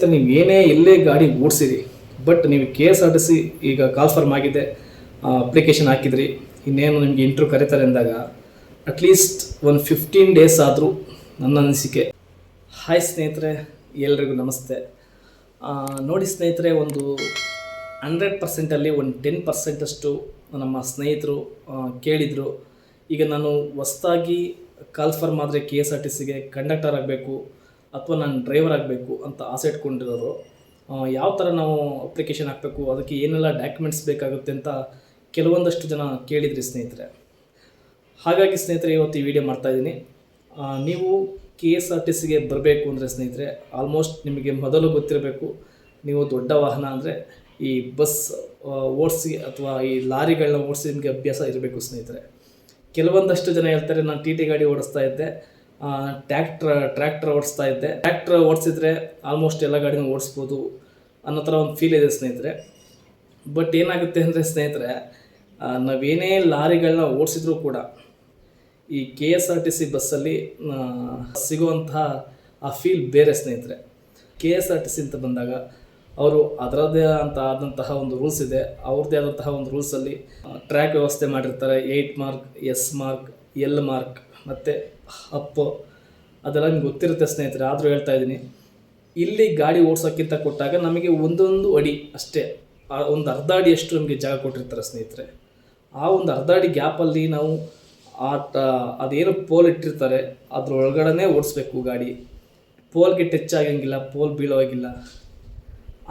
ನೀವು ಏನೇ ಎಲ್ಲೇ ಗಾಡಿ ಓಡಿಸಿರಿ, ಬಟ್ ನೀವು KSRTC ಈಗ ಕಾಲ್ಫರ್ಮ್ ಆಗಿದೆ, ಅಪ್ಲಿಕೇಶನ್ ಹಾಕಿದ್ರಿ, ಇನ್ನೇನು ನಿಮಗೆ ಇಂಟ್ರ್ಯೂ ಕರೀತಾರೆ ಅಂದಾಗ ಅಟ್ಲೀಸ್ಟ್ ಒಂದು 15 ಡೇಸ್ ಆದರೂ ನನ್ನ ಅನಿಸಿಕೆ. ಹಾಯ್ ಸ್ನೇಹಿತರೆ, ಎಲ್ರಿಗೂ ನಮಸ್ತೆ. ನೋಡಿ ಸ್ನೇಹಿತರೆ, ಒಂದು 100%ಅಲ್ಲಿ ಒಂದು 10% ನಮ್ಮ ಸ್ನೇಹಿತರು ಕೇಳಿದರು. ಈಗ ನಾನು ಹೊಸ್ದಾಗಿ ಕಾಲ್ಫರ್ಮ್ ಆದರೆ KSRTCಗೆ ಕಂಡಕ್ಟರ್ ಆಗಬೇಕು ಅಥವಾ ನಾನು ಡ್ರೈವರ್ ಆಗಬೇಕು ಅಂತ ಆಸೆ ಇಟ್ಕೊಂಡಿರೋರು ಯಾವ ಥರ ನಾವು ಅಪ್ಲಿಕೇಶನ್ ಹಾಕಬೇಕು, ಅದಕ್ಕೆ ಏನೆಲ್ಲ ಡಾಕ್ಯುಮೆಂಟ್ಸ್ ಬೇಕಾಗುತ್ತೆ ಅಂತ ಕೆಲವೊಂದಷ್ಟು ಜನ ಕೇಳಿದ್ರಿ ಸ್ನೇಹಿತರೆ. ಹಾಗಾಗಿ ಸ್ನೇಹಿತರೆ, ಇವತ್ತು ಈ ವಿಡಿಯೋ ಮಾಡ್ತಾಯಿದ್ದೀನಿ. ನೀವು KSRTCಗೆ ಬರಬೇಕು ಅಂದರೆ ಸ್ನೇಹಿತರೆ, ಆಲ್ಮೋಸ್ಟ್ ನಿಮಗೆ ಮೊದಲು ಗೊತ್ತಿರಬೇಕು, ನೀವು ದೊಡ್ಡ ವಾಹನ ಅಂದರೆ ಈ ಬಸ್ ಓಡಿಸಿ ಅಥವಾ ಈ ಲಾರಿಗಳನ್ನ ಓಡಿಸಿ ನಿಮಗೆ ಅಭ್ಯಾಸ ಇರಬೇಕು ಸ್ನೇಹಿತರೆ. ಕೆಲವೊಂದಷ್ಟು ಜನ ಹೇಳ್ತಾರೆ, ನಾನು TT ಗಾಡಿ ಓಡಿಸ್ತಾ ಇದ್ದೆ, ಟ್ರ್ಯಾಕ್ಟರ್ ಓಡಿಸ್ತಾ ಇದ್ದೆ, ಟ್ರ್ಯಾಕ್ಟರ್ ಓಡಿಸಿದ್ರೆ ಆಲ್ಮೋಸ್ಟ್ ಎಲ್ಲ ಗಾಡಿನೂ ಓಡಿಸ್ಬೋದು ಅನ್ನೋ ಥರ ಒಂದು ಫೀಲ್ ಇದೆ ಸ್ನೇಹಿತರೆ. ಬಟ್ ಏನಾಗುತ್ತೆ ಅಂದರೆ ಸ್ನೇಹಿತರೆ, ನಾವೇನೇ ಲಾರಿಗಳನ್ನ ಓಡಿಸಿದ್ರೂ ಕೂಡ ಈ KSRTC ಬಸ್ಸಲ್ಲಿ ಸಿಗುವಂತಹ ಆ ಫೀಲ್ ಬೇರೆ ಸ್ನೇಹಿತರೆ. KSRTC ಅಂತ ಬಂದಾಗ ಅವರು ಅದರದ್ದೇ ಆದಂತಹ ಒಂದು ರೂಲ್ಸ್ ಇದೆ, ಅವ್ರದ್ದೇ ಆದಂತಹ ಒಂದು ರೂಲ್ಸಲ್ಲಿ ಟ್ರ್ಯಾಕ್ ವ್ಯವಸ್ಥೆ ಮಾಡಿರ್ತಾರೆ. 8 mark, S mark, L mark ಮತ್ತು ಅಪ್, ಅದೆಲ್ಲ ನಿಮ್ಗೆ ಗೊತ್ತಿರುತ್ತೆ ಸ್ನೇಹಿತರೆ. ಆದರೂ ಹೇಳ್ತಾ ಇದ್ದೀನಿ, ಇಲ್ಲಿ ಗಾಡಿ ಓಡಿಸೋಕ್ಕಿಂತ ಕೊಟ್ಟಾಗ ನಮಗೆ ಒಂದೊಂದು ಅಡಿ ಅಷ್ಟೇ, ಒಂದು ಅರ್ಧ ಅಡಿಯಷ್ಟು ನಮಗೆ ಜಾಗ ಕೊಟ್ಟಿರ್ತಾರೆ ಸ್ನೇಹಿತರೆ. ಆ ಒಂದು ಅರ್ಧ ಅಡಿ ಗ್ಯಾಪಲ್ಲಿ ನಾವು ಅದೇನು ಪೋಲ್ ಇಟ್ಟಿರ್ತಾರೆ ಅದ್ರೊಳಗಡೆ ಓಡಿಸ್ಬೇಕು ಗಾಡಿ. ಪೋಲ್ಗೆ ಟಚ್ ಆಗಂಗಿಲ್ಲ, ಪೋಲ್ ಬೀಳೋವಾಗಿಲ್ಲ,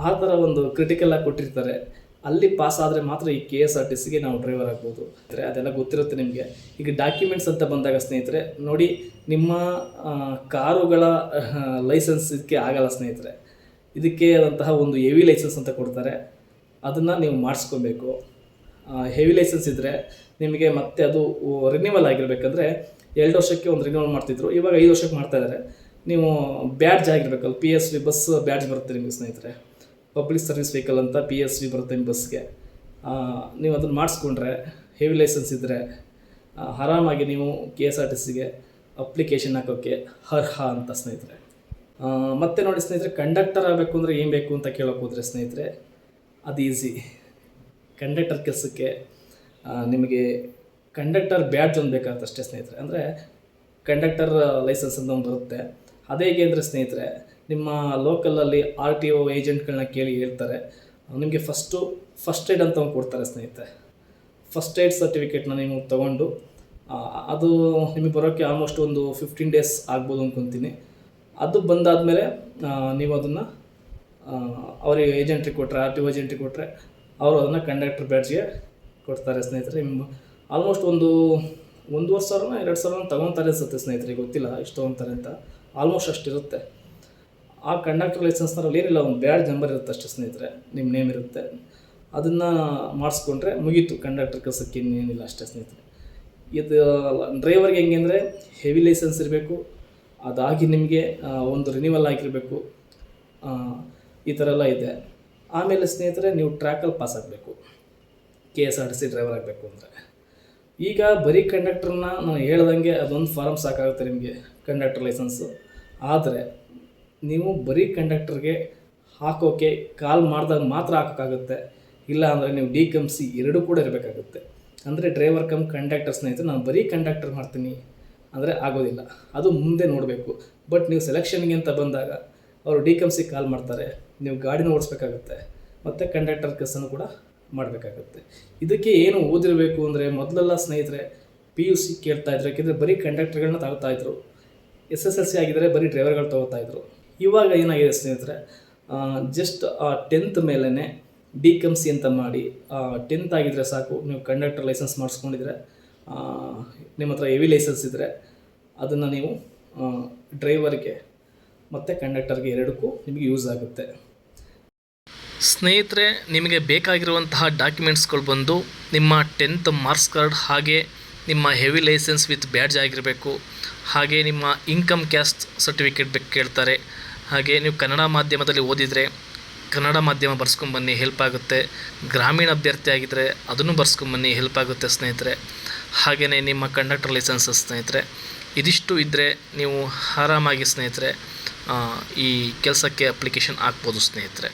ಆ ಥರ ಒಂದು ಕ್ರಿಟಿಕಲಾಗಿ ಕೊಟ್ಟಿರ್ತಾರೆ. ಅಲ್ಲಿ ಪಾಸ್ ಆದರೆ ಮಾತ್ರ ಈ KSRTCಗೆ ನಾವು ಡ್ರೈವರ್ ಆಗ್ಬೋದು. ಅದೆಲ್ಲ ಗೊತ್ತಿರುತ್ತೆ ನಿಮಗೆ. ಈಗ ಡಾಕ್ಯುಮೆಂಟ್ಸ್ ಅಂತ ಬಂದಾಗ ಸ್ನೇಹಿತರೆ ನೋಡಿ, ನಿಮ್ಮ ಕಾರುಗಳ ಲೈಸೆನ್ಸ್ ಇದಕ್ಕೆ ಆಗಲ್ಲ ಸ್ನೇಹಿತರೆ. ಇದಕ್ಕೆ ಆದಂತಹ ಒಂದು ಹೆವಿ ಲೈಸೆನ್ಸ್ ಅಂತ ಕೊಡ್ತಾರೆ, ಅದನ್ನು ನೀವು ಮಾಡಿಸ್ಕೊಬೇಕು. ಹೆವಿ ಲೈಸೆನ್ಸ್ ಇದ್ದರೆ ನಿಮಗೆ ಮತ್ತೆ ಅದು ರಿನ್ಯೂವಲ್ ಆಗಿರಬೇಕಂದ್ರೆ 2 ವರ್ಷಕ್ಕೆ ಒಂದು ರಿನ್ಯೂವಲ್ ಮಾಡ್ತಿದ್ರು, ಇವಾಗ 5 ವರ್ಷಕ್ಕೆ ಮಾಡ್ತಾಯಿದ್ದಾರೆ. ನೀವು ಬ್ಯಾಡ್ಜ್ ಆಗಿರಬೇಕಲ್ಲ, PSV ಬಸ್ ಬ್ಯಾಡ್ಜ್ ಬರುತ್ತೆ ನಿಮಗೆ ಸ್ನೇಹಿತರೆ. ಪಬ್ಲಿಕ್ ಸರ್ವಿಸ್ ವೆಹಿಕಲ್ ಅಂತ PSV ಬರುತ್ತೆ ನಿಮ್ಮ ಬಸ್ಗೆ. ನೀವು ಅದನ್ನು ಮಾಡಿಸ್ಕೊಂಡ್ರೆ, ಹೆವಿ ಲೈಸೆನ್ಸ್ ಇದ್ದರೆ ಆರಾಮಾಗಿ ನೀವು KSRTCಗೆ ಅಪ್ಲಿಕೇಶನ್ ಹಾಕೋಕ್ಕೆ ಅರ್ಹ ಅಂತ ಸ್ನೇಹಿತರೆ. ಮತ್ತು ನೋಡಿ ಸ್ನೇಹಿತರೆ, ಕಂಡಕ್ಟರ್ ಆಗಬೇಕು ಅಂದರೆ ಏನು ಬೇಕು ಅಂತ ಕೇಳೋಕೆ ಹೋದರೆ ಸ್ನೇಹಿತರೆ, ಅದು ಈಸಿ. ಕಂಡಕ್ಟರ್ ಕೆಲಸಕ್ಕೆ ನಿಮಗೆ ಕಂಡಕ್ಟರ್ ಬ್ಯಾಡ್ಜ್ ಒಂದು ಬೇಕಾಗುತ್ತೆ ಅಷ್ಟೇ ಸ್ನೇಹಿತರೆ. ಅಂದರೆ ಕಂಡಕ್ಟರ್ ಲೈಸೆನ್ಸ್ ಅಂತ ಒಂದು ಬರುತ್ತೆ. ಅದೇ ಹೇಗೆ ಅಂದರೆ ಸ್ನೇಹಿತರೆ, ನಿಮ್ಮ ಲೋಕಲಲ್ಲಿ RTO ಏಜೆಂಟ್ಗಳನ್ನ ಕೇಳಿ ಹೇಳ್ತಾರೆ, ನಿಮಗೆ ಫಸ್ಟ್ ಏಡ್ ಅಂತ ಒಂದು ಕೊಡ್ತಾರೆ ಸ್ನೇಹಿತರೆ. ಫಸ್ಟ್ ಏಡ್ ಸರ್ಟಿಫಿಕೇಟ್ನ ನೀವು ತೊಗೊಂಡು ಅದು ನಿಮಗೆ ಬರೋಕ್ಕೆ ಆಲ್ಮೋಸ್ಟ್ ಒಂದು 15 ಡೇಸ್ ಆಗ್ಬೋದು ಅಂದ್ಕೊತೀನಿ. ಅದು ಬಂದಾದಮೇಲೆ ನೀವು ಅದನ್ನು ಅವರಿಗೆ ಏಜೆಂಟ್ರಿಗೆ ಕೊಟ್ಟರೆ, RTO ಏಜೆಂಟ್ರಿಗೆ ಕೊಟ್ಟರೆ ಅವರು ಅದನ್ನು ಕಂಡಕ್ಟರ್ ಬ್ಯಾಡ್ಜ್ಗೆ ಕೊಡ್ತಾರೆ ಸ್ನೇಹಿತರೆ. ನಿಮ್ಮ ಆಲ್ಮೋಸ್ಟ್ ಒಂದು 1,500 2,000 ತೊಗೊತಾರೆ ಅನಿಸುತ್ತೆ ಸ್ನೇಹಿತರೆ, ಗೊತ್ತಿಲ್ಲ ಎಷ್ಟು ತೊಗೊತಾರೆ ಅಂತ. ಆಲ್ಮೋಸ್ಟ್ ಅಷ್ಟಿರುತ್ತೆ. ಆ ಕಂಡಕ್ಟರ್ ಲೈಸೆನ್ಸ್ನಲ್ಲಿ ಏನಿಲ್ಲ, ಒಂದು ಬ್ಯಾಡ್ಜ್ ನಂಬರ್ ಇರುತ್ತೆ ಅಷ್ಟೇ ಸ್ನೇಹಿತರೆ, ನಿಮ್ಮ ನೇಮ್ ಇರುತ್ತೆ. ಅದನ್ನು ಮಾಡಿಸ್ಕೊಂಡ್ರೆ ಮುಗೀತು, ಕಂಡಕ್ಟರ್ ಕೆಲಸಕ್ಕೆ ಇನ್ನೇನಿಲ್ಲ ಅಷ್ಟೇ ಸ್ನೇಹಿತರೆ. ಇದು ಡ್ರೈವರ್ಗೆ ಹೆಂಗೆ ಅಂದರೆ ಹೆವಿ ಲೈಸೆನ್ಸ್ ಇರಬೇಕು, ಅದಾಗಿ ನಿಮಗೆ ಒಂದು ರಿನ್ಯೂವಲ್ ಆಗಿರಬೇಕು, ಈ ಥರ ಎಲ್ಲ ಇದೆ. ಆಮೇಲೆ ಸ್ನೇಹಿತರೆ, ನೀವು ಟ್ರ್ಯಾಕಲ್ಲಿ ಪಾಸ್ ಆಗಬೇಕು KSRTC ಡ್ರೈವರ್ ಆಗಬೇಕು ಅಂದರೆ. ಈಗ ಬರೀ ಕಂಡಕ್ಟರ್ನ ನಾನು ಹೇಳ್ದಂಗೆ ಅದೊಂದು ಫಾರಮ್ ಸಾಕಾಗುತ್ತೆ ನಿಮಗೆ, ಕಂಡಕ್ಟರ್ ಲೈಸೆನ್ಸು. ಆದರೆ ನೀವು ಬರೀ ಕಂಡಕ್ಟರ್ಗೆ ಹಾಕೋಕ್ಕೆ ಕಾಲ್ ಮಾಡಿದಾಗ ಮಾತ್ರ ಹಾಕೋಕ್ಕಾಗುತ್ತೆ, ಇಲ್ಲ ಅಂದರೆ ನೀವು DCMC 2 ಕೂಡ ಇರಬೇಕಾಗುತ್ತೆ. ಅಂದರೆ ಡ್ರೈವರ್ ಕಮ್ ಕಂಡಕ್ಟರ್ ಸ್ನೇಹಿತರೆ. ನಾನು ಬರೀ ಕಂಡಕ್ಟರ್ ಮಾಡ್ತೀನಿ ಅಂದರೆ ಆಗೋದಿಲ್ಲ, ಅದು ಮುಂದೆ ನೋಡಬೇಕು. ಬಟ್ ನೀವು ಸೆಲೆಕ್ಷನ್ಗೆ ಅಂತ ಬಂದಾಗ ಅವರು DCMC ಕಾಲ್ ಮಾಡ್ತಾರೆ, ನೀವು ಗಾಡಿನ ಓಡಿಸ್ಬೇಕಾಗುತ್ತೆ, ಮತ್ತು ಕಂಡಕ್ಟರ್ ಕೆಲಸನೂ ಕೂಡ ಮಾಡಬೇಕಾಗುತ್ತೆ. ಇದಕ್ಕೆ ಏನು ಓದಿರಬೇಕು ಅಂದರೆ, ಮೊದಲೆಲ್ಲ ಸ್ನೇಹಿತರೆ PUC ಕೇಳ್ತಾಯಿದ್ರು, ಯಾಕೆಂದರೆ ಬರೀ ಕಂಡಕ್ಟರ್ಗಳನ್ನ ತಗೋತಾಯಿದ್ರು. SSLC ಆಗಿದ್ದರೆ ಬರೀ ಡ್ರೈವರ್ಗಳು ತೊಗೋತಾಯಿದ್ರು. ಇವಾಗ ಏನಾಗಿದೆ ಸ್ನೇಹಿತರೆ, ಜಸ್ಟ್ 10th ಮೇಲೇ DCMC ಅಂತ ಮಾಡಿ 10th ಆಗಿದ್ದರೆ ಸಾಕು, ನೀವು ಕಂಡಕ್ಟರ್ ಲೈಸೆನ್ಸ್ ಮಾಡಿಸ್ಕೊಂಡಿದ್ರೆ, ನಿಮ್ಮ ಹತ್ರ ಹೆವಿ ಲೈಸೆನ್ಸ್ ಇದ್ದರೆ ಅದನ್ನು ನೀವು ಡ್ರೈವರ್ಗೆ ಮತ್ತು ಕಂಡಕ್ಟರ್ಗೆ ಎರಡಕ್ಕೂ ನಿಮಗೆ ಯೂಸ್ ಆಗುತ್ತೆ ಸ್ನೇಹಿತರೆ. ನಿಮಗೆ ಬೇಕಾಗಿರುವಂತಹ ಡಾಕ್ಯುಮೆಂಟ್ಸ್ಗಳು ಬಂದು ನಿಮ್ಮ 10th ಮಾರ್ಕ್ಸ್ ಕಾರ್ಡ್, ಹಾಗೆ ನಿಮ್ಮ ಹೆವಿ ಲೈಸೆನ್ಸ್ ವಿತ್ ಬ್ಯಾಡ್ಜ್ ಆಗಿರಬೇಕು, ಹಾಗೆ ನಿಮ್ಮ ಇನ್ಕಮ್ ಕ್ಯಾಸ್ಟ್ ಸರ್ಟಿಫಿಕೇಟ್ ಕೇಳ್ತಾರೆ. ಹಾಗೆ ನೀವು ಕನ್ನಡ ಮಾಧ್ಯಮದಲ್ಲಿ ಓದಿದರೆ ಕನ್ನಡ ಮಾಧ್ಯಮ ಬರ್ಸ್ಕೊಂಬನ್ನಿ, ಹೆಲ್ಪ್ ಆಗುತ್ತೆ. ಗ್ರಾಮೀಣ ಅಭ್ಯರ್ಥಿ ಆಗಿದ್ದರೆ ಅದನ್ನು ಬರ್ಸ್ಕೊಂಬನ್ನಿ, ಹೆಲ್ಪ್ ಆಗುತ್ತೆ ಸ್ನೇಹಿತರೆ. ಹಾಗೆಯೇ ನಿಮ್ಮ ಕಂಡಕ್ಟರ್ ಲೈಸೆನ್ಸ್ ಸ್ನೇಹಿತರೆ. ಇದಿಷ್ಟು ಇದ್ದರೆ ನೀವು ಆರಾಮಾಗಿ ಸ್ನೇಹಿತರೆ ಈ ಕೆಲಸಕ್ಕೆ ಅಪ್ಲಿಕೇಶನ್ ಹಾಕ್ಬೋದು ಸ್ನೇಹಿತರೆ.